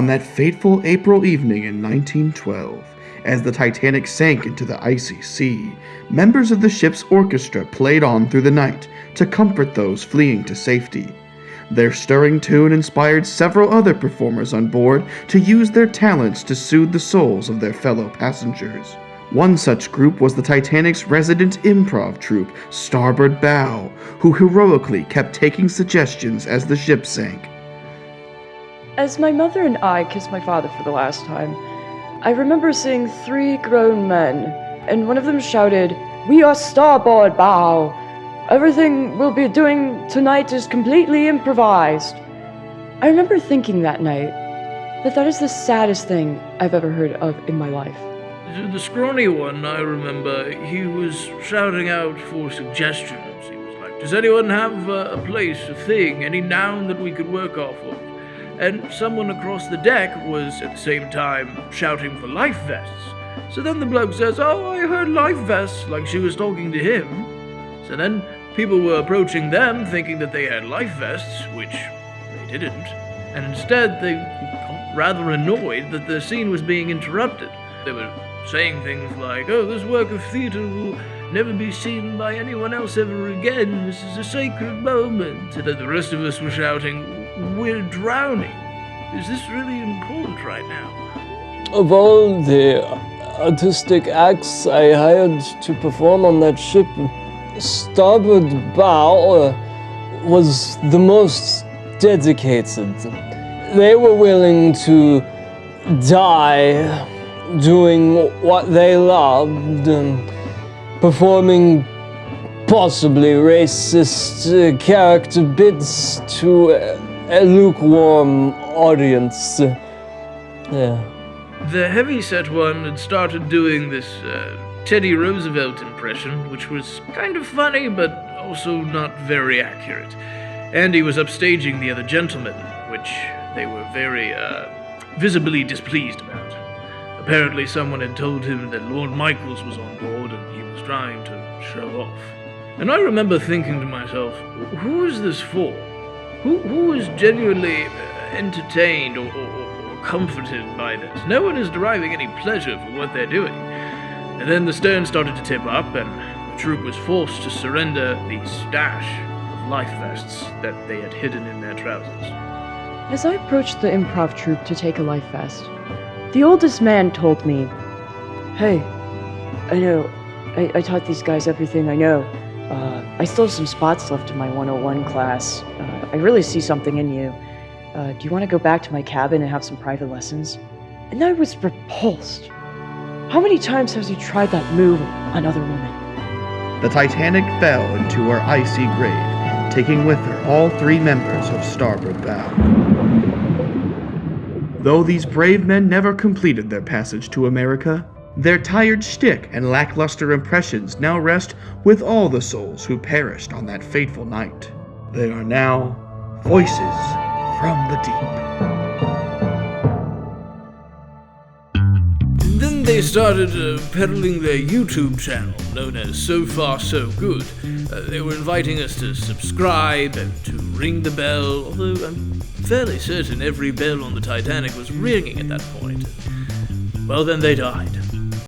that fateful April evening in 1912, as the Titanic sank into the icy sea, members of the ship's orchestra played on through the night to comfort those fleeing to safety. Their stirring tune inspired several other performers on board to use their talents to soothe the souls of their fellow passengers. One such group was the Titanic's resident improv troupe, Starboard Bow, who heroically kept taking suggestions as the ship sank. As my mother and I kissed my father for the last time, I remember seeing 3 grown men, and one of them shouted, "We are Starboard Bow! Everything we'll be doing tonight is completely improvised." I remember thinking that night that is the saddest thing I've ever heard of in my life. The scrawny one, I remember, he was shouting out for suggestions. He was like, "Does anyone have a place, a thing, any noun that we could work off of?" And someone across the deck was at the same time shouting for life vests. So then the bloke says, "Oh, I heard life vests," like she was talking to him. So then people were approaching them thinking that they had life vests, which they didn't. And instead they got rather annoyed that the scene was being interrupted. They were saying things like, "Oh, this work of theatre will never be seen by anyone else ever again. This is a sacred moment." And then the rest of us were shouting, "We're drowning. Is this really important right now?" Of all the artistic acts I hired to perform on that ship, Starboard Bow was the most dedicated. They were willing to die doing what they loved, performing possibly racist character bits to a lukewarm audience. The heavy-set one had started doing this Teddy Roosevelt impression, which was kind of funny, but also not very accurate. And he was upstaging the other gentlemen, which they were very visibly displeased about. Apparently someone had told him that Lord Michaels was on board and he was trying to show off. And I remember thinking to myself, who is this for? Who is genuinely entertained or comforted by this? No one is deriving any pleasure from what they're doing. And then the stern started to tip up and the troupe was forced to surrender the stash of life vests that they had hidden in their trousers. As I approached the improv troupe to take a life vest, the oldest man told me, "Hey, I know, I taught these guys everything I know. I still have some spots left in my 101 class. I really see something in you. Do you want to go back to my cabin and have some private lessons?" And I was repulsed. How many times has he tried that move on other women? The Titanic fell into her icy grave, taking with her all 3 members of Starboard Bow. Though these brave men never completed their passage to America, their tired shtick and lackluster impressions now rest with all the souls who perished on that fateful night. They are now voices from the deep. And then they started peddling their YouTube channel, known as So Far So Good. They were inviting us to subscribe and to ring the bell, although I'm fairly certain every bell on the Titanic was ringing at that point. Well, then they died.